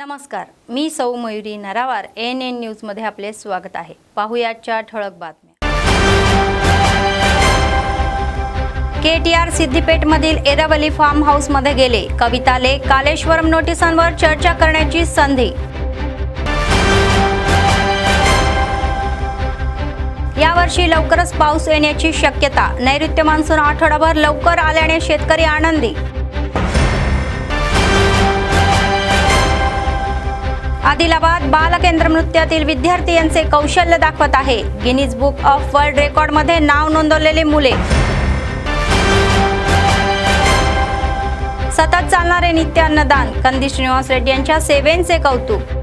नमस्कार, मी सौ मयुरी नरावार एएनएन न्यूजमध्ये आपले स्वागत आहे। पाहुयाच्या ठळक बातम्या। केटीआर सिद्धिपेठमधील एरावली फार्म हाऊसमध्ये गेले। कविताले कालेश्वरम नोटिसांवर चर्चा करण्याची संधी। यावर्षी लवकरच पाऊस येण्याची शक्यता। नैऋत्य मान्सून आठवडाभर लवकर आल्याने शेतकरी आनंदी। आदिलाबाद बालकेंद्र नृत्यातील विद्यार्थी यांचे कौशल्य दाखवत आहे। गिनीज बुक ऑफ वर्ल्ड रेकॉर्डमध्ये नाव नोंदवलेले मुले। सतत चालणारे नित्य अन्नदान। कंदी श्रीनिवास रेड्डी यांच्या सेवेचे कौतुक।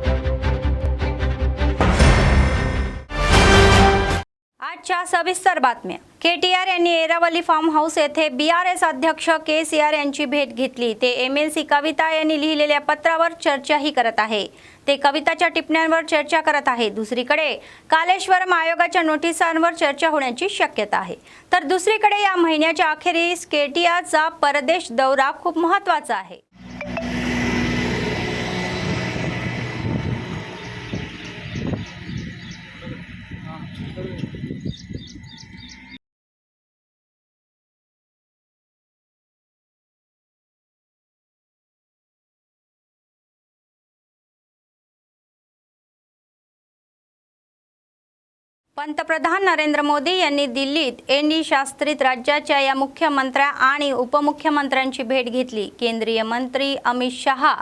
आजच्या सविस्तर बातम्या। केटीआर यांनी एरावली फार्म हाऊस येथे बीआरएस अध्यक्ष केसीआर यांची भेट घेतली। ते एमएलसी कविता यांनी लिहिलेल्या पत्रावर चर्चाही करत आहे। ते कविताच्या टिप्पण्यांवर चर्चा करत आहे। दुसरीकडे कालेश्वरम आयोगाच्या नोटिसांवर चर्चा होण्याची शक्यता आहे। तर दुसरीकडे या महिन्याच्या अखेरीस केटीआरचा परदेश दौरा खूप महत्त्वाचा आहे। पंतप्रधान नरेंद्र मोदी यांनी दिल्लीत एनडी शासित राज्याच्या या मुख्यमंत्र्या आणि उपमुख्यमंत्र्यांची भेट घेतली। केंद्रीय मंत्री अमित शहा,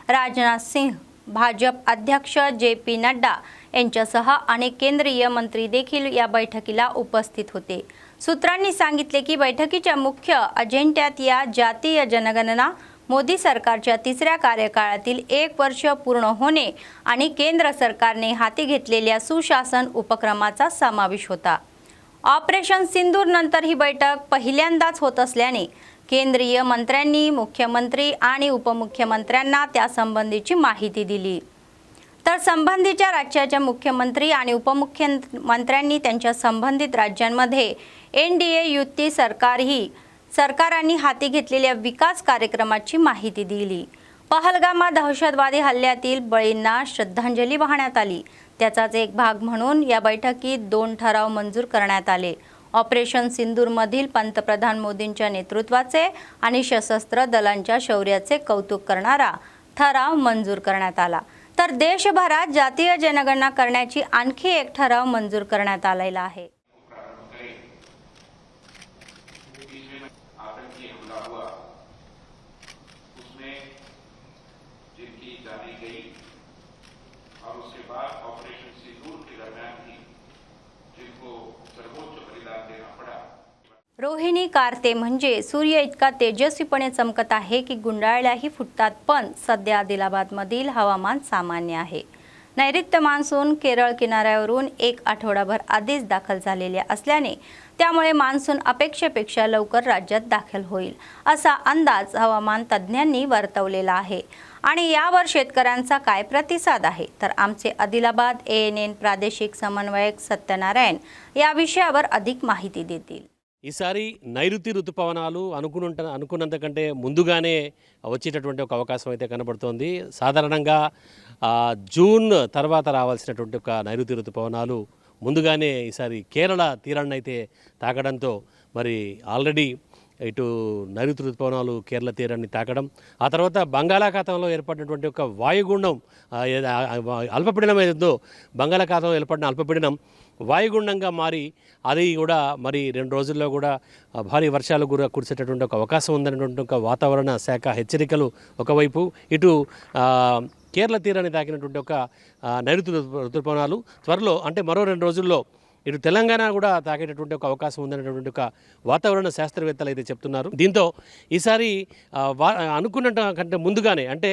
राजनाथ सिंह, भाजप अध्यक्ष जे.पी. नड्डा यांच्यासह अनेक केंद्रीय मंत्री देखील या बैठकीला उपस्थित होते। सूत्रांनी सांगितले की बैठकीच्या मुख्य अजेंड्यात या जातीय जनगणना, मोदी सरकारच्या तिसऱ्या कार्यकाळातील 1 वर्ष पूर्ण होणे आणि केंद्र सरकारने हाती घेतलेल्या सुशासन उपक्रमाचा समावेश होता। ऑपरेशन सिंदूर नंतर ही बैठक पहिल्यांदाच होत असल्याने केंद्रीय मंत्र्यांनी मुख्यमंत्री आणि उपमुख्यमंत्र्यांना त्यासंबंधीची माहिती दिली। तर संबंधित राज्याच्या मुख्यमंत्री आणि उपमुख्यमंत्र्यांनी त्यांच्या संबंधित राज्यांमध्ये एनडीए युती सरकारांनी हाती घेतलेल्या विकास कार्यक्रमाची माहिती दिली। पहलगाम दहशतवादी हल्ल्यातील बळींना श्रद्धांजली वाहण्यात आली। त्याचाच एक भाग म्हणून या बैठकीत 2 ठराव मंजूर करण्यात आले। ऑपरेशन सिंदूरमधील पंतप्रधान मोदींच्या नेतृत्वाचे आणि सशस्त्र दलांच्या शौर्याचे कौतुक करणारा ठराव मंजूर करण्यात आला। तर देशभरात जातीय जनगणना करण्याची आणखी एक ठराव मंजूर करण्यात आलेला आहे। रोहिणी कार्ते म्हणजे सूर्य इतका तेजस्वीपणे चमकत आहे की गुंडाळल्याही फुटतात, पण सध्या आदिलाबादमधील हवामान सामान्य आहे। नैऋत्य मान्सून केरळ किनाऱ्यावरून 1 आठवडाभर आधीच दाखल झालेले असल्याने त्यामुळे मान्सून अपेक्षेपेक्षा लवकर राज्यात दाखल होईल असा अंदाज हवामान तज्ज्ञांनी वर्तवलेला आहे। आणि यावर शेतकऱ्यांचा काय प्रतिसाद आहे, तर आमचे आदिलाबाद एएनएन प्रादेशिक समन्वयक सत्यनारायण या विषयावर अधिक माहिती देतील। ఈసారి నైరుతి ఋతుపవనాలు అనుకున్నంత కంటే ముందుగానే వచ్చేటటువంటి ఒక అవకాశం అయితే కనబడుతోంది। సాధారణంగా జూన్ తర్వాత రావాల్సినటువంటి ఒక నైరుతి ఋతుపవనాలు ముందుగానే ఈసారి కేరళ తీరాన్ని అయితే తాకడంతో మరి ఆల్రెడీ ఇటు నైరుతి ఋతుపవనాలు కేరళ తీరాన్ని తాకడం, ఆ తర్వాత బంగాళాఖాతంలో ఏర్పడినటువంటి ఒక వాయుగుండం అల్పపీడనం ఏదో బంగాళాఖాతంలో ఏర్పడిన అల్పపీడనం వాయుగుండంగా మారి అది కూడా మరి 2 రోజుల్లో కూడా భారీ వర్షాలు కూడా కురిసేటటువంటి ఒక అవకాశం ఉందనేటువంటి ఒక వాతావరణ శాఖ హెచ్చరికలు ఒకవైపు, ఇటు కేరళ తీరాన్ని తాకినటువంటి ఒక నైరుతి ఋతుపవనాలు త్వరలో అంటే మరో 2 రోజుల్లో ఇటు తెలంగాణ కూడా తాకేటటువంటి ఒక అవకాశం ఉందనేటువంటి ఒక వాతావరణ శాస్త్రవేత్తలు అయితే చెప్తున్నారు। దీంతో ఈసారి అనుకున్న కంటే ముందుగానే అంటే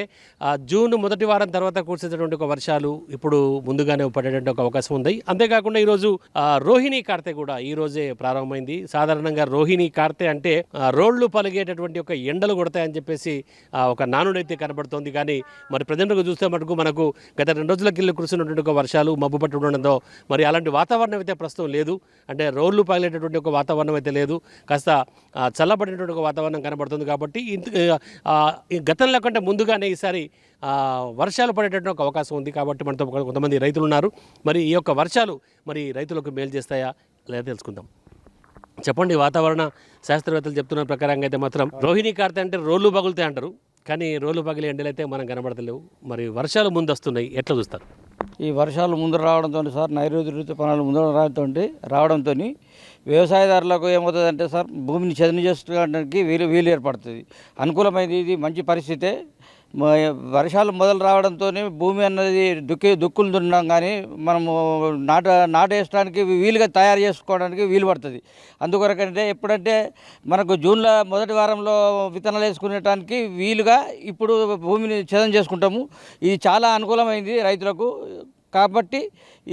జూన్ మొదటి వారం తర్వాత కురిసేటటువంటి ఒక వర్షాలు ఇప్పుడు ముందుగానే పడేటువంటి ఒక అవకాశం ఉంది। అంతేకాకుండా ఈరోజు రోహిణి కార్తె కూడా ఈ రోజే ప్రారంభమైంది। సాధారణంగా రోహిణి కార్తె అంటే రోడ్లు పలిగేటటువంటి ఒక ఎండలు కొడతాయని చెప్పేసి ఒక నానుడైతే కనబడుతోంది। కానీ మరి ప్రజెంట్గా చూస్తే మటుకు మనకు గత 2 రోజుల కింద కురిసినటువంటి ఒక వర్షాలు మబ్బు పట్టి ఉండడంతో మరి అలాంటి వాతావరణం అయితే ప్రస్తుతం లేదు. అంటే రోడ్లు పగిలేటటువంటి ఒక వాతావరణం అయితే లేదు. కాస్త చల్లబడినటువంటి ఒక వాతావరణం కనబడుతుంది. కాబట్టి ఈ గతంలో కంటే ముందుగానే ఈసారి వర్షాలు పడేటటువంటి ఒక అవకాశం ఉంది. కాబట్టి మనతో కొంతమంది రైతులు ఉన్నారు. మరి ఈ యొక్క వర్షాలు మరి రైతులకు మేలు చేస్తాయా లేదా తెలుసుకుందాం. చెప్పండి, వాతావరణ శాస్త్రవేత్తలు చెప్తున్న ప్రకారంగా అయితే మాత్రం రోహిణి కార్తె అంటే రోడ్లు పగులుతాయి అంటారు. కానీ రోడ్లు పగిలే ఎండలైతే మనం కనబడతలేవు. మరి వర్షాలు ముందు వస్తున్నాయి, ఎట్లా చూస్తారు? ఈ వర్షాలు ముందు రావడంతో సార్ నైరుతి ఋతుపవనాలు ముందు రావడంతో వ్యవసాయదారులకు ఏమవుతుందంటే సార్ భూమిని చదును చేసుకోవడానికి వీలు ఏర్పడుతుంది. అనుకూలమైనది, ఇది మంచి పరిస్థితే. వర్షాలు మొదలు రావడంతో భూమి అన్నది దుక్కులు దున్నాం కానీ మనము నాటేయడానికి వీలుగా తయారు చేసుకోవడానికి వీలు పడుతుంది. అందుకొరకంటే ఎప్పుడంటే మనకు జూన్లో మొదటి వారంలో విత్తనాలు వేసుకునేటానికి వీలుగా ఇప్పుడు భూమిని చదును చేసుకుంటాము. ఇది చాలా అనుకూలమైంది రైతులకు. కాబట్టి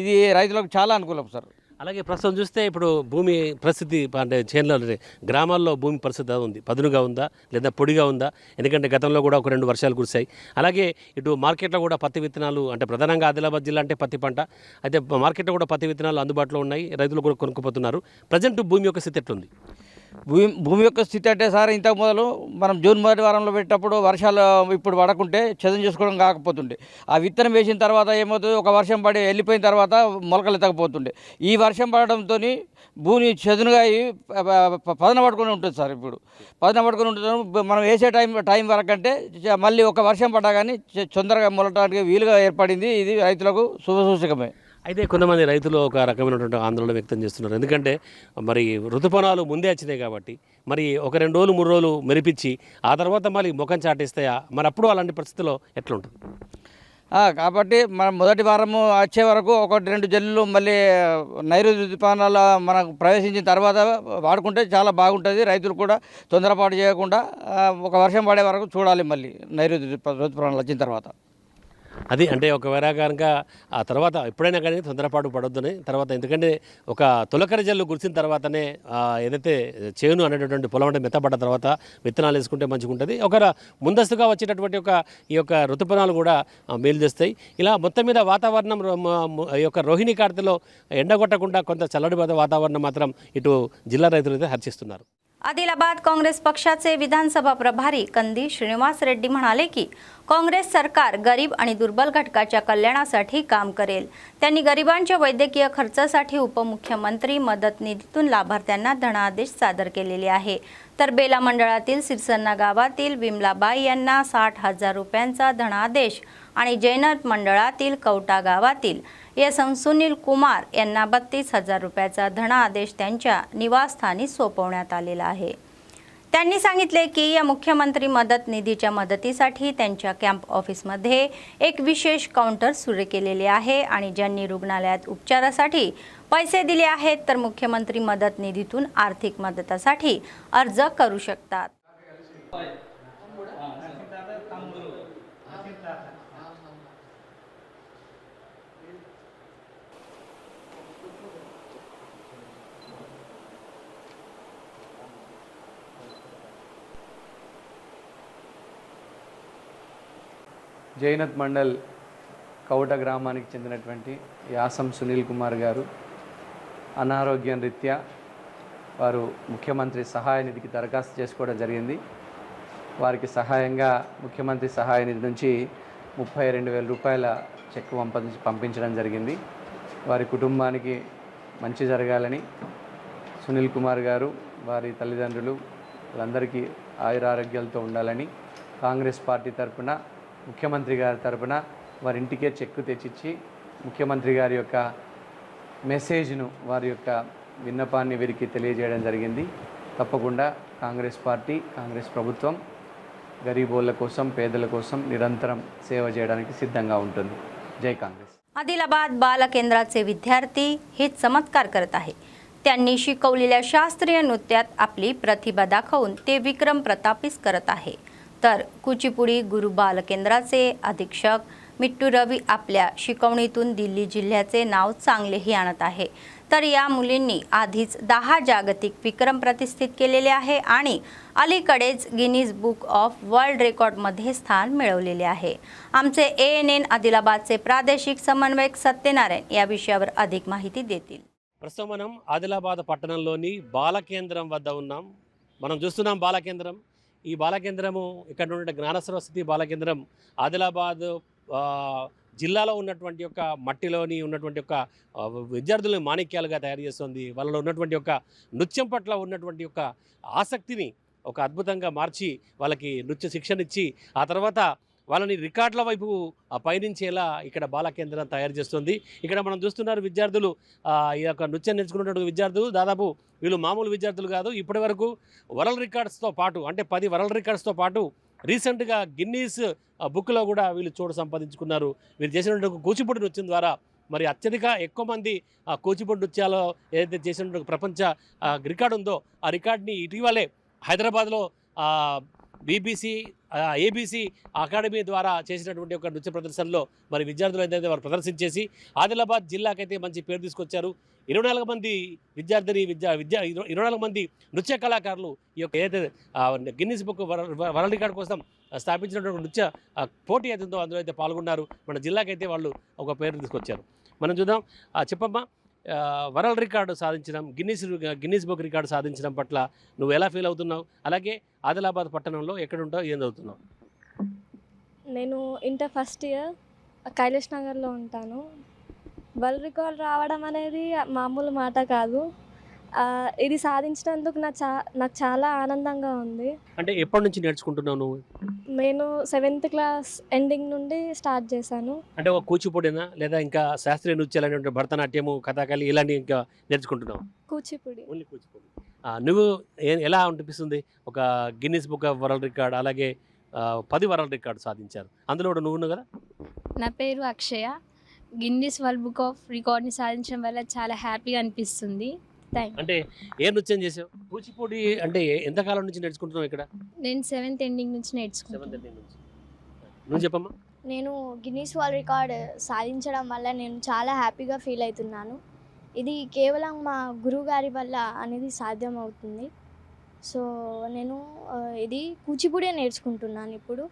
ఇది రైతులకు చాలా అనుకూలం సార్. అలాగే ప్రస్తుతం చూస్తే ఇప్పుడు భూమి పరిస్థితి అంటే చేనులో గ్రామాల్లో భూమి పరిస్థితి ఉంది, పదునుగా ఉందా లేదా పొడిగా ఉందా? ఎందుకంటే గతంలో కూడా ఒక 2 వర్షాలు కురిశాయి. అలాగే ఇటు మార్కెట్లో కూడా పత్తి విత్తనాలు, అంటే ప్రధానంగా ఆదిలాబాద్ జిల్లా అంటే పత్తి పంట, అయితే మార్కెట్లో కూడా పత్తి విత్తనాలు అందుబాటులో ఉన్నాయి, రైతులు కూడా కొనుక్కుపోతున్నారు. ప్రజెంట్ భూమి యొక్క స్థితి ఎట్లుంది? భూమి యొక్క స్థితి అంటే సార్, ఇంతకు మొదలు మనం జూన్ మొదటి వారంలో పెట్టినప్పుడు వర్షాలు ఇప్పుడు పడకుంటే చదును చేసుకోవడం కాకపోతుండే. ఆ విత్తనం వేసిన తర్వాత ఏమవుతుంది, ఒక వర్షం పడి వెళ్ళిపోయిన తర్వాత మొలకలు ఎత్తకపోతుండే. ఈ వర్షం పడడంతో భూమి చదునుగా పదన పట్టుకొని ఉంటుంది సార్. ఇప్పుడు పదన పట్టుకొని ఉంటుంది. మనం వేసే టైం వరకు అంటే మళ్ళీ ఒక వర్షం పడ్డా కానీ తొందరగా మొలటానికి వీలుగా ఏర్పడింది. ఇది రైతులకు శుభసూచకమే. అయితే కొంతమంది రైతులు ఒక రకమైనటువంటి ఆందోళన వ్యక్తం చేస్తున్నారు. ఎందుకంటే మరి ఋతుపవనాలు ముందే వచ్చినాయి కాబట్టి మరి ఒక 2 రోజులు 3 రోజులు మెరిపించి ఆ తర్వాత మళ్ళీ ముఖం చాటేస్తాయా? మరి అప్పుడు అలాంటి పరిస్థితిలో ఎట్లా ఉంటుంది? కాబట్టి మనం మొదటి వారము వచ్చే వరకు 1-2 జల్లులు మళ్ళీ నైరుతి ఋతుపవనాలు మనకు ప్రవేశించిన తర్వాత వాడుకుంటే చాలా బాగుంటుంది. రైతులు కూడా తొందరపాటు చేయకుండా ఒక వర్షం పడే వరకు చూడాలి. మళ్ళీ నైరుతి ఋతుపవనాలు వచ్చిన తర్వాత అది అంటే ఒకవేళ కనుక ఆ తర్వాత ఎప్పుడైనా కానీ తొందరపాటు పడొద్దని తర్వాత, ఎందుకంటే ఒక తొలకరి జల్లు కురిసిన తర్వాతనే ఏదైతే చేను అనేటటువంటి పొలం అంటే మెత్తపడ్డ తర్వాత విత్తనాలు వేసుకుంటే మంచిగా ఉంటుంది. ఒక ముందస్తుగా వచ్చేటటువంటి ఈ యొక్క ఋతుపవనాలు కూడా మేలు చేస్తాయి. ఇలా మొత్తం మీద వాతావరణం ఈ యొక్క రోహిణి కార్తెలో ఎండగొట్టకుండా కొంత చల్లడి వాతావరణం మాత్రం ఇటు జిల్లా రైతులు అయితే హర్షిస్తున్నారు. आदिलाबाद काँग्रेस पक्षाचे विधानसभा प्रभारी कंदी श्रीनिवास रेड्डी म्हणाले की काँग्रेस सरकार गरीब आणि दुर्बल घटकाच्या कल्याणासाठी काम करेल. त्यांनी गरिबांच्या वैद्यकीय खर्चासाठी उपमुख्यमंत्री मदत निधीतून लाभार्थ्यांना धनादेश सादर केलेले आहे. तर बेला मंडळातील सिरसन्ना गावातील विमलाबाई यांना 60,000 रुपयांचा धनादेश आणि जैनत मंडळातील कवटा गावातील सुनील कुमार यांना 32,000 रुपयाचा धनादेश त्यांच्या निवासस्थानी सोपवण्यात आलेला आहे. त्यांनी सांगितले की या मुख्यमंत्री मदत निधीच्या मदतीसाठी त्यांच्या कॅम्प ऑफिसमध्ये एक विशेष काउंटर सुरू केलेले आहे आणि ज्यांनी रुग्णालयात उपचारासाठी पैसे दिले आहेत तर मुख्यमंत्री मदत निधीतून आर्थिक मदतीसाठी अर्ज करू शकतात. జైనత్ మండల్ కౌట గ్రామానికి చెందినటువంటి యాసం సునీల్ కుమార్ గారు అనారోగ్యం రీత్యా వారు ముఖ్యమంత్రి సహాయ నిధికి దరఖాస్తు చేసుకోవడం జరిగింది. వారికి సహాయంగా ముఖ్యమంత్రి సహాయ నిధి నుంచి 32,000 రూపాయల చెక్ పంపించడం జరిగింది. వారి కుటుంబానికి మంచి జరగాలని సునీల్ కుమార్ గారు, వారి తల్లిదండ్రులు వాళ్ళందరికీ ఆయురారోగ్యాలతో ఉండాలని కాంగ్రెస్ పార్టీ తరఫున ముఖ్యమంత్రి గారి తరఫున వారి ఇంటికే చెక్కు తెచ్చిచ్చి ముఖ్యమంత్రి గారి యొక్క మెసేజ్ను, వారి యొక్క విన్నపాన్ని వీరికి తెలియజేయడం జరిగింది. తప్పకుండా కాంగ్రెస్ పార్టీ, కాంగ్రెస్ ప్రభుత్వం గరీబోళ్ళ కోసం, పేదల కోసం నిరంతరం సేవ చేయడానికి సిద్ధంగా ఉంటుంది. జై కాంగ్రెస్. आदिलाबाद बाल केंद्राचे विद्यार्थी हे चमत्कार करत आहे. त्यांनी शिकवलेल्या शास्त्रीय नृत्यात आपली प्रतिभा दाखवून ते विक्रम प्रस्थापित करत आहे. तर कुचिपुडी गुरु बाल केंद्राचे अधीक्षक मिट्टू रवी आपल्या शिकवणीतून दिल्ली जिल्ह्याचे नाव चांगलेही आणत आहे. तर या मुलींनी आधीच 10 जागतिक विक्रम प्रतिष्ठित केलेले आहे आणि अलीकडेच गिनीज बुक ऑफ वर्ल्ड रेकॉर्डमध्ये स्थान मिळवलेले आहे. आमचे ANN आदिलाबादचे प्रादेशिक समन्वयक सत्यनारायण या विषयावर अधिक माहिती देतील. ప్రస్తుతం మనం ఆదిలాబాద్ పట్టణంలోని బాలకేంద్రం వద్ద ఉన్నాం. మనం చూస్తున్నాం బాలకేంద్రం. ఈ బాలకేంద్రము ఇక్కడ ఉన్న జ్ఞాన సరస్వతి బాలకేంద్రం ఆదిలాబాద్ జిల్లాలో ఉన్నటువంటి యొక్క మట్టిలోని ఉన్నటువంటి యొక్క విద్యార్థులను మాణిక్యాలుగా తయారు చేస్తుంది. వాళ్ళలో ఉన్నటువంటి యొక్క నృత్యం పట్ల ఉన్నటువంటి యొక్క ఆసక్తిని ఒక అద్భుతంగా మార్చి వాళ్ళకి నృత్య శిక్షణ ఇచ్చి ఆ తర్వాత వాళ్ళని రికార్డుల వైపు పయనించేలా ఇక్కడ బాలకేంద్రం తయారు చేస్తుంది. ఇక్కడ మనం చూస్తున్నారు విద్యార్థులు ఈ యొక్క నృత్యం నేర్చుకున్నటువంటి విద్యార్థులు దాదాపు వీళ్ళు మామూలు విద్యార్థులు కాదు. ఇప్పటి వరకు వరల్డ్ రికార్డ్స్తో పాటు అంటే 10 వరల్డ్ రికార్డ్స్తో పాటు రీసెంట్గా గిన్నీస్ బుక్లో కూడా వీళ్ళు చోటు సంపాదించుకున్నారు. వీళ్ళు చేసినటువంటి కూచిపూడి నృత్యం ద్వారా మరి అత్యధిక ఎక్కువ మంది కూచిపూడి నృత్యాలు ఏదైతే చేసినటువంటి ప్రపంచ రికార్డు ఉందో ఆ రికార్డ్ని ఇటీవలే హైదరాబాద్లో బీబీసీ ఏబీసీ అకాడమీ ద్వారా చేసినటువంటి ఒక నృత్య ప్రదర్శనలో మరి విద్యార్థులు అయితే వారు ప్రదర్శించేసి ఆదిలాబాద్ జిల్లాకైతే మంచి పేరు తీసుకొచ్చారు. 24 మంది 24 మంది నృత్య కళాకారులు ఈ యొక్క ఏదైతే గిన్నీస్ బుక్ వరల్డ్ రికార్డ్ కోసం స్థాపించినటువంటి నృత్య పోటీ అవుతుందో అందులో అయితే పాల్గొన్నారు. మన జిల్లాకైతే వాళ్ళు ఒక పేరు తీసుకొచ్చారు. మనం చూద్దాం. చెప్పమ్మా, వరల్డ్ రికార్డు సాధించడం గిన్నీస్ బుక్ రికార్డు సాధించడం పట్ల నువ్వు ఎలా ఫీల్ అవుతున్నావు? అలాగే ఆదిలాబాద్ పట్టణంలో ఎక్కడుంటావు, ఏం చదువుతున్నావు? నేను ఇంటర్ ఫస్ట్ ఇయర్ కైలాష్ నగర్లో ఉంటాను. వరల్డ్ రికార్డ్ రావడం అనేది మామూలు మాట కాదు. ఇది సాధించినందుకు నాకు చాలా ఆనందంగా ఉంది. అంటే ఎప్పటి నుంచి నేర్చుకుంటున్నావు నువ్వు? నేను 7th క్లాస్ ఎండింగ్ నుండి స్టార్ట్ చేశాను. అంటే ఒక కూచిపూడినా లేదా ఇంకా శాస్త్రీయ నృత్యాలు భరతనాట్యము, కథాకళి ఇలాంటివి ఇంకా నేర్చుకుంటున్నావు? కూచిపూడి. ఓన్లీ కూచిపూడి. నువ్వు ఎలా అనిపిస్తుంది? ఒక Guinness book of world record అలాగే 10 వరల్డ్ రికార్డు సాధించారు, అందులో కూడా నువ్వు కదా? నా పేరు అక్షయ. గిన్నీస్ వరల్డ్ బుక్ ఆఫ్ రికార్డ్ని సాధించడం వల్ల చాలా హ్యాపీగా అనిపిస్తుంది. అంటే ఏ నృత్యం చేసావు? కూచిపూడి అంటే ఎంతకాలం నుంచి నేర్చుకుంటున్నావు ఇక్కడ? నేను 7th ఎండింగ్ నుంచి నేర్చుకున్నాను. నువ్వు చెప్పమ్మా. నేను గిన్నీస్ వరల్డ్ రికార్డ్ సాధించడం వల్ల నేను చాలా హ్యాపీగా ఫీల్ అవుతున్నాను. ఇది కేవలం మా గురువుగారి వల్ల అనేది సాధ్యమవుతుంది. సో నేను ఇది కూచిపూడే నేర్చుకుంటున్నాను ఇప్పుడు.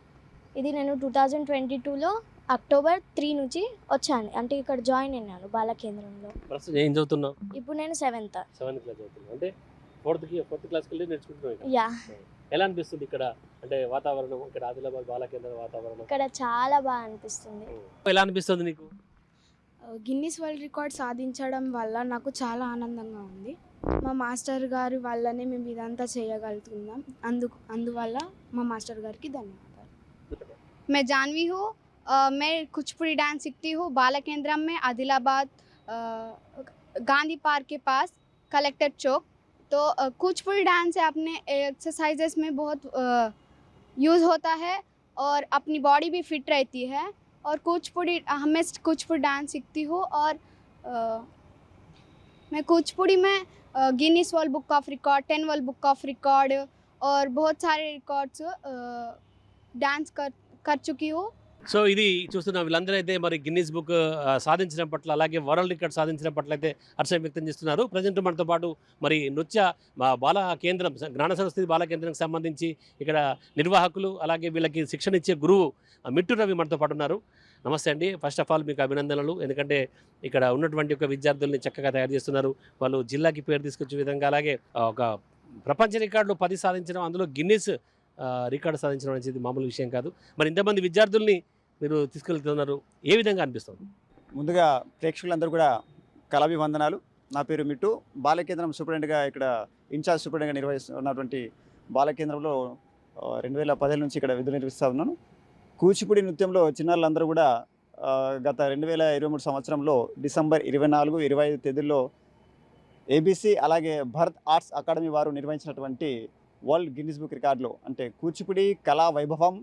ఇది నేను 2022లో అక్టోబర్ 3 నుంచి వచ్చాను, అంటే ఇక్కడ జాయిన్ అయినాను బాలకేంద్రంలో. ఏం చదువుతున్నావు ఇప్పుడు నేను 7th క్లాస్ చదువుతున్నావు. అంటే 4th క్లాస్కి వెళ్ళి నేర్చుకుంటున్నావు. యా. ఎలా అనిపిస్తుంది ఇక్కడ? అంటే వాతావరణం ఇక్కడ ఆదిలాబాద్ బాలకేంద్ర వాతావరణం ఇక్కడ చాలా బాగా అనిపిస్తుంది. ఎలా అనిపిస్తుంది నీకు? గిన్నీస్ వరల్డ్ రికార్డ్ సాధించడం వల్ల నాకు చాలా ఆనందంగా ఉంది. మా మాస్టర్ గారి వల్లనే మేము ఇదంతా చేయగలుగుతున్నాం. అందువల్ల మా మాస్టర్ గారికి ధన్యవాదాలు. मैं जानवी हूँ, मैं कुचिपुड़ी डांस सीखती हूँ बालकेंद्रम में आदिलाबाद गांधी पार्क के पास कलेक्टर चौक। तो कुचिपुड़ी डांस है अपने एक्सरसाइजेस में बहुत यूज़ होता है और अपनी बॉडी भी फिट रहती है। और मैं कुचिपुड़ी डांस सीखती हूँ और मैं कुचिपुड़ी में Guinness world book of record, 10 world book of record और बहुत सारे रिकॉर्ड्स डांस कर चुकी हूँ. సో ఇది చూస్తున్నాం. వీళ్ళందరూ అయితే మరి గిన్నీస్ బుక్ సాధించడం పట్ల అలాగే వరల్డ్ రికార్డ్ సాధించడం పట్ల అయితే హర్షం వ్యక్తం చేస్తున్నారు. ప్రజెంట్ మనతో పాటు మరి నృత్య బాల కేంద్రం జ్ఞాన సరస్వతి బాల కేంద్రానికి సంబంధించి ఇక్కడ నిర్వాహకులు అలాగే వీళ్ళకి శిక్షణ ఇచ్చే గురువు మిట్టు రవి మనతో పాటు ఉన్నారు. నమస్తే అండి. ఫస్ట్ ఆఫ్ ఆల్ మీకు అభినందనలు. ఎందుకంటే ఇక్కడ ఉన్నటువంటి ఒక విద్యార్థుల్ని చక్కగా తయారు చేస్తున్నారు. వాళ్ళు జిల్లాకి పేరు తీసుకొచ్చే విధంగా అలాగే ఒక ప్రపంచ రికార్డులు 10 సాధించడం, అందులో గిన్నీస్ రికార్డు సాధించడం అనేది మామూలు విషయం కాదు. మరి ఇంతమంది విద్యార్థుల్ని మీరు తీసుకెళ్తున్నారు, ఏ విధంగా అనిపిస్తుంది? ముందుగా ప్రేక్షకులందరూ కూడా కళాభివందనాలు. నా పేరు మిట్టు. బాలకేంద్రం సూపరింటెండెంట్గా ఇక్కడ ఇన్ఛార్జ్ సూపరింటెండెంట్గా నిర్వహిస్తున్నటువంటి బాలకేంద్రంలో 2017 నుంచి ఇక్కడ విధులు నిర్వహిస్తూ ఉన్నాను. కూచిపూడి నృత్యంలో చిన్నారులందరూ కూడా గత 2023 సంవత్సరంలో డిసెంబర్ 24, 25 తేదీల్లో ఏబీసీ అలాగే భరత్ ఆర్ట్స్ అకాడమీ వారు నిర్వహించినటువంటి వరల్డ్ గిన్నీస్ బుక్ రికార్డులో అంటే కూచిపూడి కళా వైభవం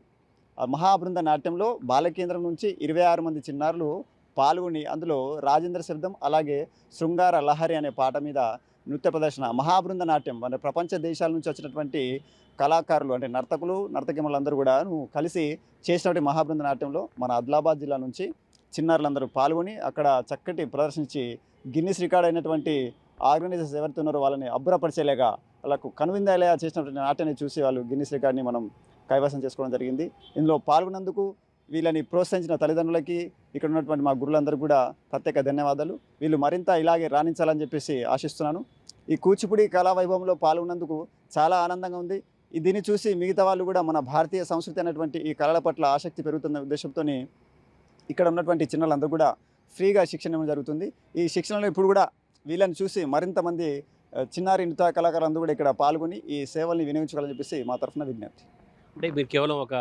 మహాబృంద నాట్యంలో బాలకేంద్రం నుంచి 26 మంది చిన్నారులు పాల్గొని అందులో రాజేంద్ర శబ్దం అలాగే శృంగార లహరి అనే పాట మీద నృత్య ప్రదర్శన మహాబృంద నాట్యం అంటే ప్రపంచ దేశాల నుంచి వచ్చినటువంటి కళాకారులు అంటే నర్తకులు నర్తకిమలందరూ కూడా కలిసి చేసినటువంటి మహాబృంద నాట్యంలో మన ఆదిలాబాద్ జిల్లా నుంచి చిన్నారులందరూ పాల్గొని అక్కడ చక్కటి ప్రదర్శించి గిన్నీస్ రికార్డ్ అయినటువంటి ఆర్గనైజర్స్ ఎవరైతే ఉన్నారో వాళ్ళని అబ్బురపరిచేలాగా వాళ్ళకు కనువిందేలా చేసినటువంటి నాట్యాన్ని చూసి వాళ్ళు గిన్నీస్ రికార్డ్ని మనం కైవసం చేసుకోవడం జరిగింది. ఇందులో పాల్గొన్నందుకు వీళ్ళని ప్రోత్సహించిన తల్లిదండ్రులకి ఇక్కడ ఉన్నటువంటి మా గురువులందరూ కూడా ప్రత్యేక ధన్యవాదాలు. వీళ్ళు మరింత ఇలాగే రాణించాలని చెప్పేసి ఆశిస్తున్నాను. ఈ కూచిపూడి కళా వైభవంలో పాల్గొన్నందుకు చాలా ఆనందంగా ఉంది. దీన్ని చూసి మిగతా వాళ్ళు కూడా మన భారతీయ సంస్కృతి అనేటువంటి ఈ కళల పట్ల ఆసక్తి పెరుగుతున్న ఉద్దేశంతో ఇక్కడ ఉన్నటువంటి చిన్నలందరూ కూడా ఫ్రీగా శిక్షణ ఇవ్వడం జరుగుతుంది. ఈ శిక్షణలో ఇప్పుడు కూడా వీళ్ళని చూసి మరింత మంది చిన్నారి నృత్య కళాకారులందరూ కూడా ఇక్కడ పాల్గొని ఈ సేవల్ని వినియోగించుకోవాలని చెప్పేసి మా తరఫున విజ్ఞప్తి. అంటే మీరు కేవలం ఒక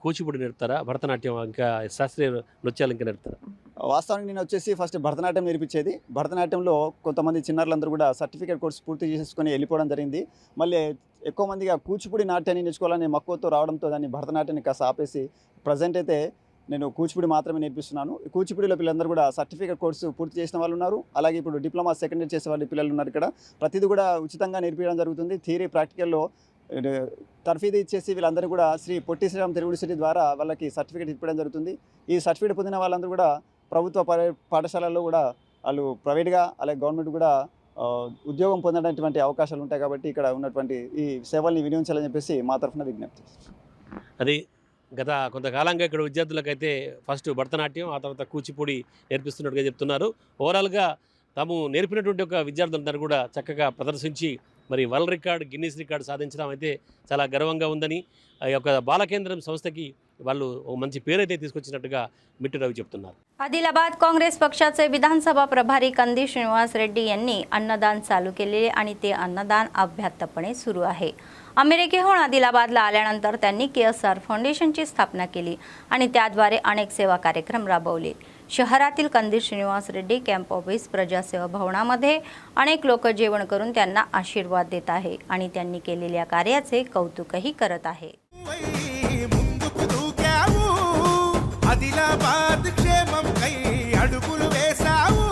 కూచిపూడి నేర్పుతారా, భరతనాట్యం ఇంకా శాస్త్రీయ నృత్యాలు ఇంకా నేర్పుతారా? వాస్తవానికి నేను వచ్చేసి ఫస్ట్ భరతనాట్యం నేర్పించేది. భరతనాట్యంలో కొంతమంది చిన్నారులందరూ కూడా సర్టిఫికేట్ కోర్స్ పూర్తి చేసుకొని వెళ్ళిపోవడం జరిగింది. మళ్ళీ ఎక్కువ మందిగా కూచిపూడి నాట్యాన్ని నేర్చుకోవాలని మక్కువతో రావడంతో దాన్ని భరతనాట్యాన్ని కాస్త ఆపేసి ప్రజెంట్ అయితే నేను కూచిపూడి మాత్రమే నేర్పిస్తున్నాను. కూచిపూడిలో పిల్లలందరూ కూడా సర్టిఫికేట్ కోర్సు పూర్తి చేసిన వాళ్ళు ఉన్నారు. అలాగే ఇప్పుడు డిప్లొమా సెకండ్ ఇయర్ చేసే వాళ్ళు పిల్లలు ఉన్నారు. ఇక్కడ ప్రతిదీ కూడా ఉచితంగా నేర్పించడం జరుగుతుంది. థియరీ ప్రాక్టికల్లో తర్ఫీదు ఇచ్చేసి వీళ్ళందరూ కూడా శ్రీ పొట్టి శ్రీరామ్ తెలుగు యూనివర్సిటీ ద్వారా వాళ్ళకి సర్టిఫికేట్ ఇవ్వడం జరుగుతుంది. ఈ సర్టిఫికేట్ పొందిన వాళ్ళందరూ కూడా ప్రభుత్వ పాఠశాలల్లో కూడా వాళ్ళు ప్రైవేట్గా అలాగే గవర్నమెంట్ కూడా ఉద్యోగం పొందడానికి అవకాశాలు ఉంటాయి. కాబట్టి ఇక్కడ ఉన్నటువంటి ఈ సేవల్ని వినియోగించాలని చెప్పేసి మా తరఫున విజ్ఞప్తి. అది గత కొంతకాలంగా ఇక్కడ విద్యార్థులకైతే ఫస్ట్ భరతనాట్యం, ఆ తర్వాత కూచిపూడి నేర్పిస్తున్నట్టుగా చెప్తున్నారు. ఓవరాల్గా తాము నేర్పినటువంటి ఒక విద్యార్థులందరూ కూడా చక్కగా ప్రదర్శించి మరి వరల్డ్ రికార్డ్, గిన్నీస్ రికార్డు సాధించడం అయితే చాలా గర్వంగా ఉందని ఆ యొక్క బాలకేంద్రం సంస్థకి వాళ్ళు ఒక మంచి పేరైతే తీసుకొచ్చినట్టుగా मिट्टू रवी చెప్తున్నారు. आदिलाबाद काँग्रेस पक्षाचे विधानसभा प्रभारी कंदी श्रीनिवास रेड्डी यांनी अन्नदान चालू केले आणि ते अन्नदान अभ्यासपणे सुरू आहे. अमेरिकेहून आदिलाबादला आल्यानंतर त्यांनी KSR फाउंडेशनची स्थापना केली आणि त्याद्वारे अनेक सेवा कार्यक्रम राबवले. शहरातील कंदी श्रीनिवास रेड्डी कॅम्प ऑफिस प्रजासेवा भवनामध्ये अनेक लोक जेवण करून त्यांना आशीर्वाद देत आहे आणि त्यांनी केलेल्या कार्याचे कौतुकही करत आहे. ఆదిలాబాద్ క్షేమం కై అడుగులు వేసావు,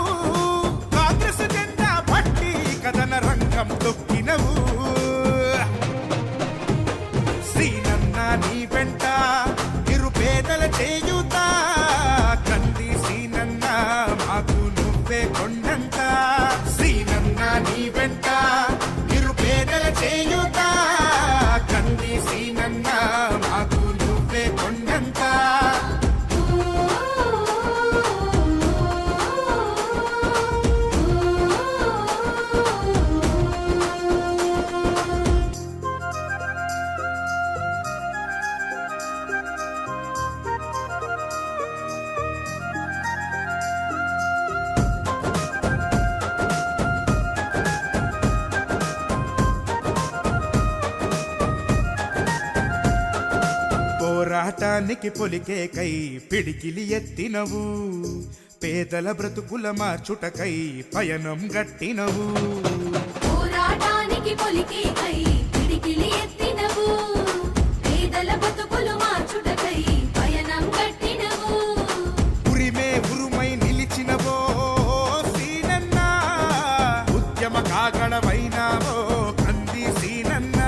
కాంగ్రెస్ జెండా పట్టి కథన రంగం తొక్కినవు. శ్రీనన్న నీ వెంట నిరుపేదల చేయుత, కంది శ్రీనన్న మాకు నువ్వే కొండంత. శ్రీనన్న నీ వెంట నిరుపేదల చేయుత, కంది శ్రీనన్న మాకు నువ్వే కొండంత. పోరాటానికి పొలికే కై పిడికిలి ఎత్తినవు, పేదల బ్రతుకుల మార్చుటకై పయనం గట్టినవు. పోరాటానికి పొలికే కై పిడికిలి ఎత్తినవు, పేదల బ్రతుకులు మార్చుటకై పయనం గట్టినవు. ఉరిమే ఉరుమై నిలిచినవో సీనన్న, ఉద్యమ కాగడమైనావో కంది సీనన్న.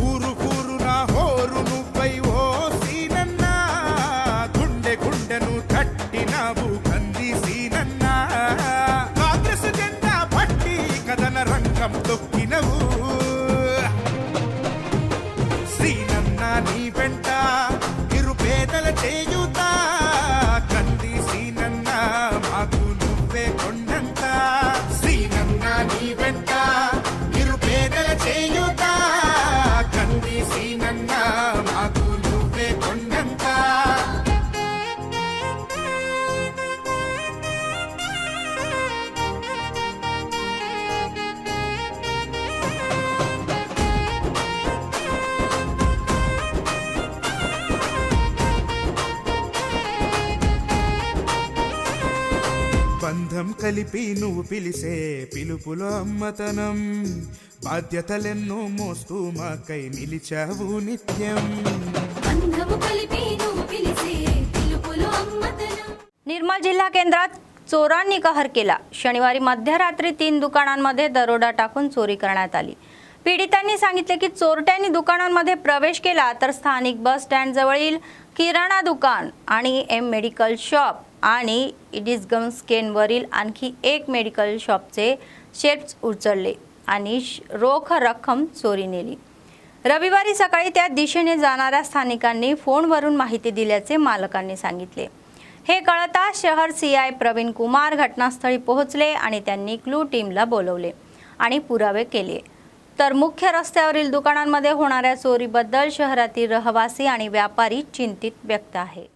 ఊరు కూరున హోరు నువ్వై ఓ సీనన్న, గుండె గుండెను తట్టినావు కంది సీనన్న. కాంగ్రెస్ జెండా పట్టి కథన రంగం తొక్కినవు. సీనన్న నీ వెంట నిరుపేదల చేయుత, కంది సీనన్న మాకు నువ్వే కొండంత. సీనన్న నీ వెంట నిరుపేదల చేయుత, కంది సీనన్న మాకు నువ్వే కొండంత. బంధం కలిపి నువ్వు పిలిసే పిలుపులో అమ్మతనం, బాధ్యతలెన్నో మోస్తూ మాకై నిలిచావు నిత్యం. బంధము కలిపి నువ్వు పిలిసే పిలుపులో అమ్మతనం. निर्मल जिल्हा केंद्रात चोरांनी कहर केला. शनिवारी मध्यरात्री 3 दुकानांमध्ये दरोडा टाकून चोरी करण्यात आली. पीडितांनी सांगितले की चोरट्यांनी दुकानांमध्ये प्रवेश केला तर स्थानिक बस स्टँड जवळील किराणा दुकान आणि एम मेडिकल शॉप आणि इडिसगम स्केनवरील आणखी एक मेडिकल शॉपचे शेल्फ्स उचलले आणि रोख रक्कम चोरी नेली. रविवारी सकाळी त्या दिशेने जाणाऱ्या स्थानिकांनी फोनवरून माहिती दिल्याचे मालकांनी सांगितले। हे कळताच शहर सीआय प्रवीण कुमार घटनास्थळी पोहोचले आणि त्यांनी क्लू टीमला बोलवले आणि पुरावे केले। तर मुख्य रस्त्यावरील दुकानांमध्ये होणाऱ्या चोरीबद्दल शहरातील रहिवासी आणि व्यापारी चिंतित व्यक्त आहे।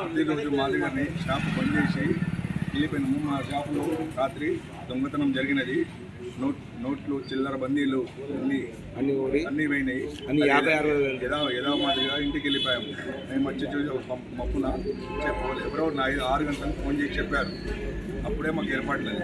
ప్రతిరోజు మాదిరిగానే షాప్ బంద్ చేసి వెళ్ళిపోయినాము. మా షాపులో రాత్రి దొంగతనం జరిగినది. నోట్లు చిల్లర బందీలు అన్నీ పోయినాయి. ఏదో మాదిరిగా ఇంటికి వెళ్ళిపోయాము. మేము వచ్చి చూసి మప్పున ఎవరో 6 గంటలకు ఫోన్ చేసి చెప్పారు. అప్పుడే మాకు ఏర్పాట్లేదు.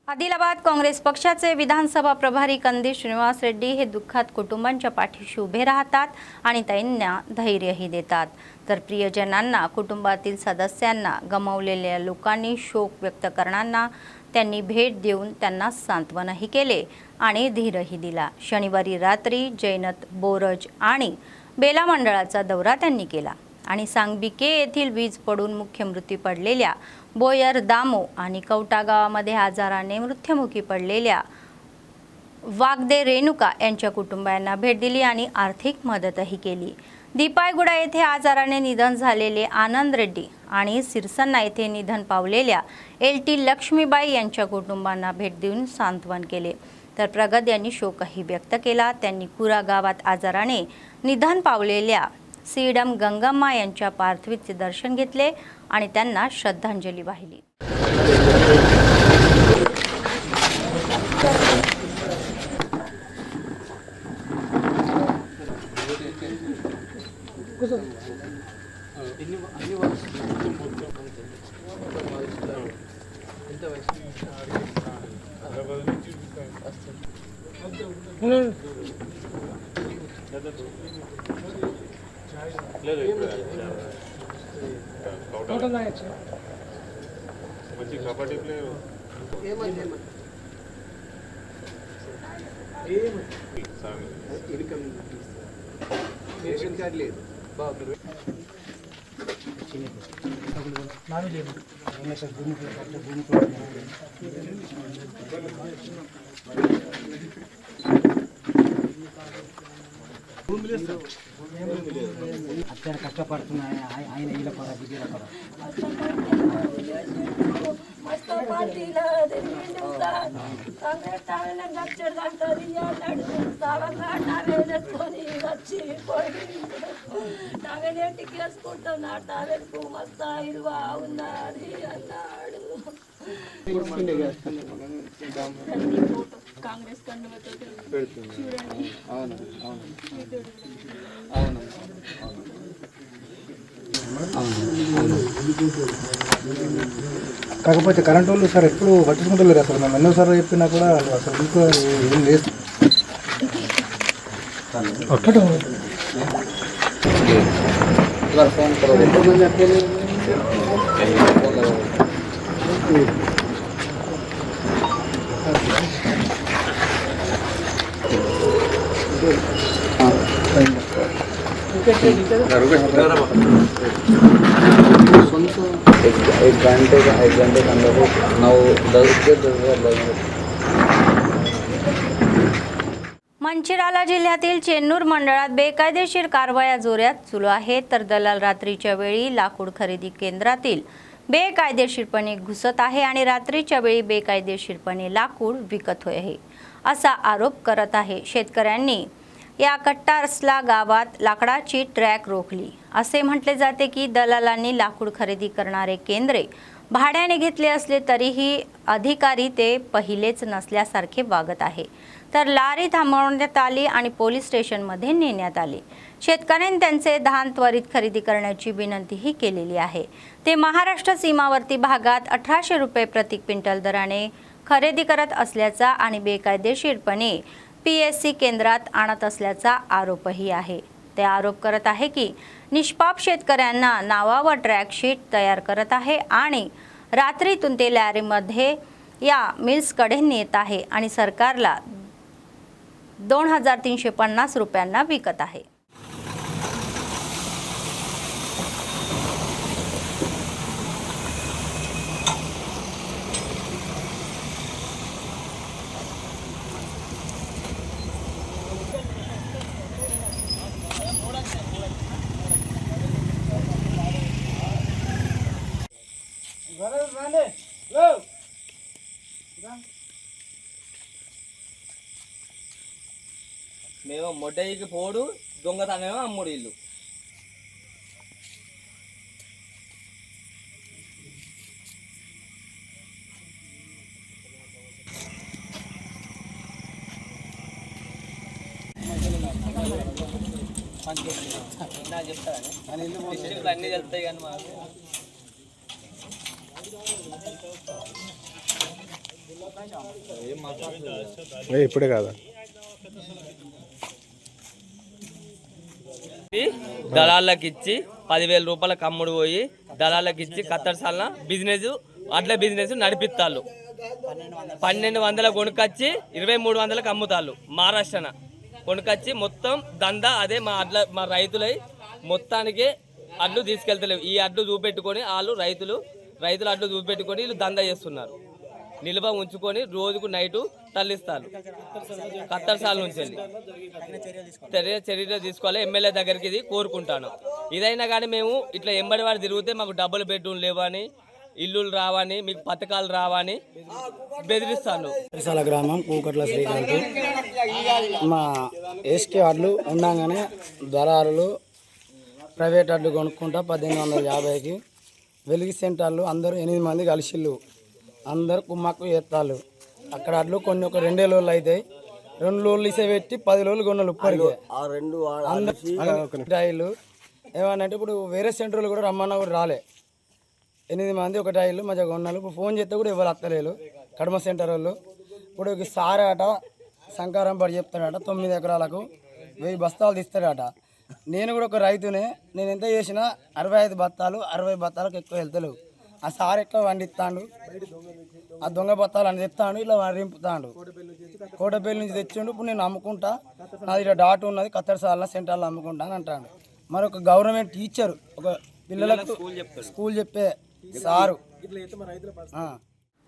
आदिलाबाद काँग्रेस पक्षाचे विधानसभा प्रभारी कंदी श्रीनिवास रेड्डी हे दुःखात कुटुंबांच्या पाठीशी उभे राहतात आणि त्यांना धैर्यही देतात। तर प्रियजनांना, कुटुंबातील सदस्यांना, गमावलेल्या लोकांनी शोक व्यक्त करणाऱ्यांना त्यांनी भेट देऊन त्यांना सांत्वनही केले आणि धीरही दिला। शनिवारी रात्री जैनत बोरज आणि बेला मंडळाचा दौरा त्यांनी केला आणि सांगबिके येथील वीज पडून मुख्य मृत्यू पडलेल्या बोयर दामो आणि कवटा गावामध्ये आजाराने मृत्युमुखी पडलेल्या वागदे रेणुका यांच्या कुटुंबांना भेट दिली आणि आर्थिक मदतही केली। दीपायगुडा येथे आजाराने निधन झालेले आनंद रेड्डी आणि सिरसन्ना येथे निधन पावलेल्या LT लक्ष्मीबाई यांच्या कुटुंबांना भेट देऊन सांत्वन केले। तर प्रगत यांनी शोकही व्यक्त केला। त्यांनी कुरा गावात आजाराने निधन पावलेल्या सीडम गंगम्मा यांच्या पार्थिवाचे दर्शन घेतले आणि त्यांना श्रद्धांजली वाहिली। కబడ్డీ ప్లేయర్ రేషన్ కార్డు లేదు అత్యంత కష్టపడుతున్నాయి ఆయన వీళ్ళ పడ విజయ పడ కాంగ్రెస్ కండువతో పెడుతుంది. అవును అవును కాకపోతే కరెంట్ వాళ్ళు సార్ ఎప్పుడు పట్టించుకుంటలేరు అసలు. మేము ఎన్నోసార్లు చెప్పినా కూడా అసలు ఇంకో ఏం లేదు. एक घंटे के अंदर 9-10 मंचिराला जिल्ह्यातील चेन्नूर मंडळात बेकायदेशीर कारवाया जोरात सुरू आहेत, तर दलाल रात्रीच्या वेळी लाकूड खरेदी केंद्रातील बेकायदेशीरपणे घुसत आहे आणि रात्रीच्या वेळी बेकायदेशीरपणे लाकूड विकत आहे असा आरोप करत आहे. शेतकऱ्यांनी या कट्टारसला गावात लाकडाची ट्रॅक रोखली. असे म्हटले जाते की दलालांनी लाकूड खरेदी करणारे केंद्रे भाड्याने घेतले असले तरीही अधिकारी ते पहिलेच नसल्यासारखे वागत आहे. तर लारी थांबवण्यात आली आणि पोलीस स्टेशनमध्ये नेण्यात आली. शेतकऱ्यांनी त्यांचे धान त्वरित खरेदी करण्याची विनंतीही केलेली आहे. ते महाराष्ट्र सीमावर्ती भागात 1800 रुपये प्रति क्विंटल दराने खरेदी करत असल्याचा आणि बेकायदेशीरपणे PSC केंद्रात आणत असल्याचा आरोपही आहे. ते आरोप करत आहे की निष्पाप शेतकऱ्यांना नावावर ट्रॅक शीट तयार करत आहे आणि रात्रीतून ते लॅरीमध्ये या मिल्सकडे नेत आहे आणि सरकारला 2350 रुपयांना विकत आहे. మేము మొడ్డయ్యకి పోడు దొంగతనమేమో అమ్ముడు ఇల్లు. చెప్తాను అన్నీ వెళ్తాయి కానీ మాకు ఇప్పుడే కాదా దళాలకు ఇచ్చి 10,000 రూపాయలకు అమ్ముడు పోయి దళాలకు ఇచ్చి కత్తర్సాల బిజినెస్ అట్లా బిజినెస్ నడిపిస్తాళ్ళు. 1200 కొనుకొచ్చి 2300లకు అమ్ముతాళ్ళు. మహారాష్ట్రన కొనుకొచ్చి మొత్తం దందా అదే మా రైతులై మొత్తానికి అడ్లు తీసుకెళ్తలేవు. ఈ అడ్లు చూపెట్టుకొని వాళ్ళు రైతులు అడ్లు చూపెట్టుకొని వీళ్ళు దందా చేస్తున్నారు. నిల్వ ఉంచుకొని రోజుకు నైటు తరలిస్తారు. కత్తర్సాల నుంచి చర్యలు తీసుకోవాలి. ఎమ్మెల్యే దగ్గరికి ఇది కోరుకుంటాను. ఇదైనా కానీ మేము ఇట్లా ఎంబడి వాడు తిరిగితే మాకు డబుల్ బెడ్రూమ్ లేవని, ఇల్లులు రావని, మీకు పథకాలు రావని బెదిరిస్తాను. కత్తర్సాల గ్రామం కూకట్ల శ్రీకాంత్. మా ఎస్కే అడ్లు ఉండగానే దళారులు ప్రైవేట్ అడ్లు కొనుక్కుంటా 1850కి వెలిగి సెంటర్లు అందరూ 8 మంది కలిసిళ్ళు. అందరు కుమ్మక్కు చేస్తాళ్ళు. అక్కడ అడ్లు కొన్ని ఒక 2 రోజులు అవుతాయి. 2 రోజులు ఇసే పెట్టి 10 రోజులు కొన్నాళ్ళు ఇప్పటికే. టైలు ఏమన్నంటే ఇప్పుడు వేరే సెంటర్లు కూడా రమ్మన్నా కూడా రాలే. 8 మంది ఒక టైలు మధ్య కొన్నాళ్ళు. ఇప్పుడు ఫోన్ చేస్తే కూడా ఎవరు అత్తలేరు కడమ సెంటర్ వాళ్ళు. ఇప్పుడు సారాట సంకారం పడి చెప్తాడట 9 ఎకరాలకు 1000 బస్తాలు తీస్తాడట. నేను కూడా ఒక రైతునే. నేను ఎంత చేసినా 65 బత్తాలు 60 బత్తాలకు ఎక్కువ వెళ్తలేవు. ఆ సార్ ఎట్లా వండిస్తాడు, ఆ దొంగ బత్తాలు అని తెస్తాడు, ఇలా రింపుతాడు. కోటపల్లి నుంచి తెచ్చిండు. ఇప్పుడు నేను అమ్ముకుంటా, నాది ఇలా డాట్ ఉన్నది కత్తర్సాల సెంటర్లో అమ్ముకుంటా అని అంటాడు. మరి ఒక గవర్నమెంట్ టీచర్ ఒక పిల్లలకు స్కూల్ చెప్పే సారు.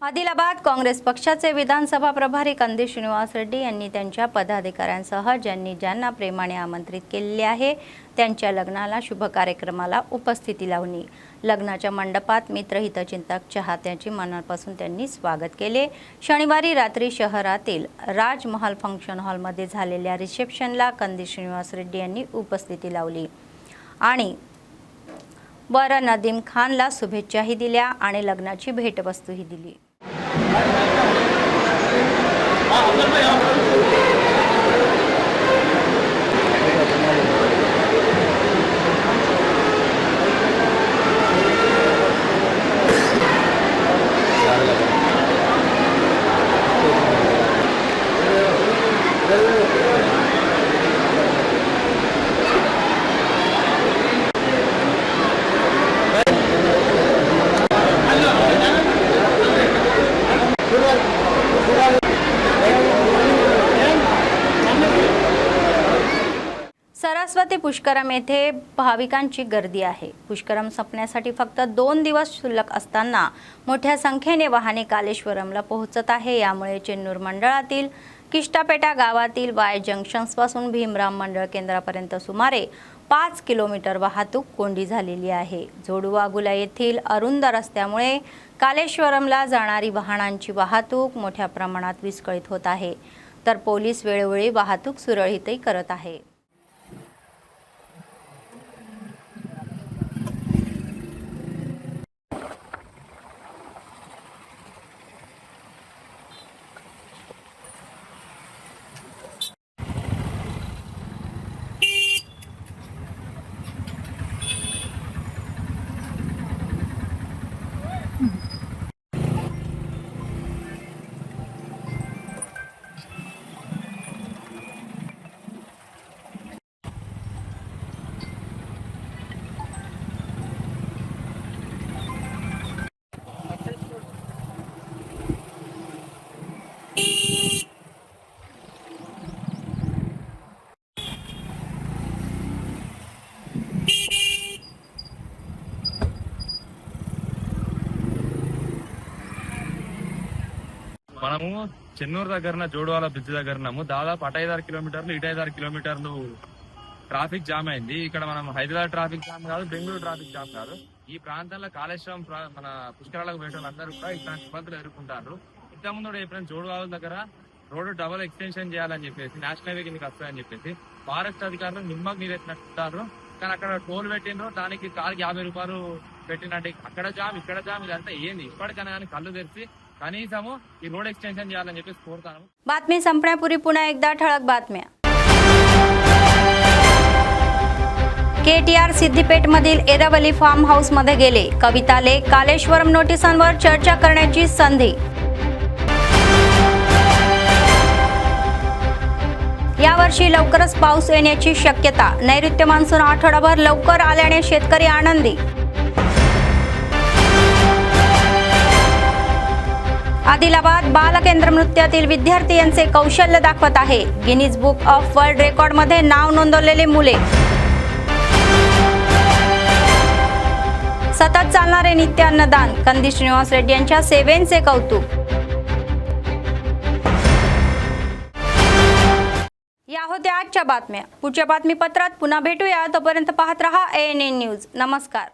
आदिलाबाद काँग्रेस पक्षाचे विधानसभा प्रभारी कंदी श्रीनिवास रेड्डी यांनी त्यांच्या पदाधिकाऱ्यांसह ज्यांना प्रेमाने आमंत्रित केलेले आहे त्यांच्या लग्नाला शुभ कार्यक्रमाला उपस्थिती लावली. लग्नाच्या मंडपात मित्र हितचिंतक चाहत्यांची मनापासून त्यांनी स्वागत केले. शनिवारी रात्री शहरातील राजमहल फंक्शन हॉलमध्ये झालेल्या रिसेप्शनला कंदी श्रीनिवास रेड्डी यांनी उपस्थिती लावली आणि वर नदीम खानला शुभेच्छाही दिल्या आणि लग्नाची भेटवस्तूही दिली. सरस्वती पुष्करम येथे भाविकांची गर्दी आहे. पुष्करम संपण्यासाठी फक्त 2 दिवस शिल्लक असताना मोठ्या संख्येने वाहने कालेश्वरमला पोहोचत आहे. यामुळे चेन्नूर मंडळातील किष्टापेटा गावातील वाय जंक्शन्सपासून भीमराम मंडळ केंद्रापर्यंत सुमारे 5 किलोमीटर वाहतूक कोंडी झालेली आहे. जोडुवागुला येथील अरुंद रस्त्यामुळे कालेश्वरमला जाणारी वाहनांची वाहतूक मोठ्या प्रमाणात विस्कळीत होत आहे. तर पोलीस वेळोवेळी वाहतूक सुरळीतही करत आहे. మనము చెన్నూరు దగ్గర జోడువాల బ్రిడ్జ్ దగ్గర ఉన్నాము. దాదాపు అటు 5-6 కిలోమీటర్లు ఇటు 5-6 కిలోమీటర్లు ట్రాఫిక్ జామ్ అయింది. ఇక్కడ మనం హైదరాబాద్ ట్రాఫిక్ జామ్ కాదు, బెంగళూరు ట్రాఫిక్ జామ్ కాదు. ఈ ప్రాంతంలో కాళేశ్వరం మన పుష్కరాలకు పోయే వాళ్ళందరూ కూడా ఇట్లాంటి ఇబ్బందులు ఎదుర్కొంటారు. ఇంతకుముందు కూడా ఎప్పుడైనా జోడువాల దగ్గర రోడ్డు డబుల్ ఎక్స్టెన్షన్ చేయాలని చెప్పేసి నేషనల్ హైవే కిందకి వస్తాయని చెప్పేసి ఫారెస్ట్ అధికారులు నిమ్మకు నీరెత్తినట్టు. కానీ అక్కడ టోల్ పెట్టినరు, దానికి కార్కి 50 రూపాయలు పెట్టినట్టు. అక్కడ జామ్ ఇక్కడ జామ్, ఇదంతా ఏంది? ఇప్పటికైనా కానీ కళ్ళు తెరిచి కనీసము ఈ రోడ్ ఎక్స్టెన్షన్ చేయాలని చెప్పేసి కోరుతాను. बातमी संपण्यापूर्वी पुन्हा एकदा ठळक बातम्या. KTR सिद्दीपेठमधील एरवली फार्म हाऊसमध्ये गेले. कविताले कालेश्वरम नोटिसांवर चर्चा करण्याची संधी. यावर्षी लवकरच पाऊस येण्याची शक्यता. नैऋत्य मान्सून आठवडाभर लवकर आल्याने शेतकरी आनंदी. आदिलाबाद बालकेंद्र नृत्यातील विद्यार्थी यांचे कौशल्य दाखवत आहे. गिनीज बुक ऑफ वर्ल्ड रेकॉर्डमध्ये नाव नोंदवलेले मुले. सतत चालणारे नित्य अन्नदान. कंदी श्रीनिवास रेड्डी यांच्या सेवेचे कौतुक. या होत्या आजच्या बातम्या. पुढच्या बातमीपत्रात पुन्हा भेटूया. तोपर्यंत पाहत रहा ANN न्यूज. नमस्कार.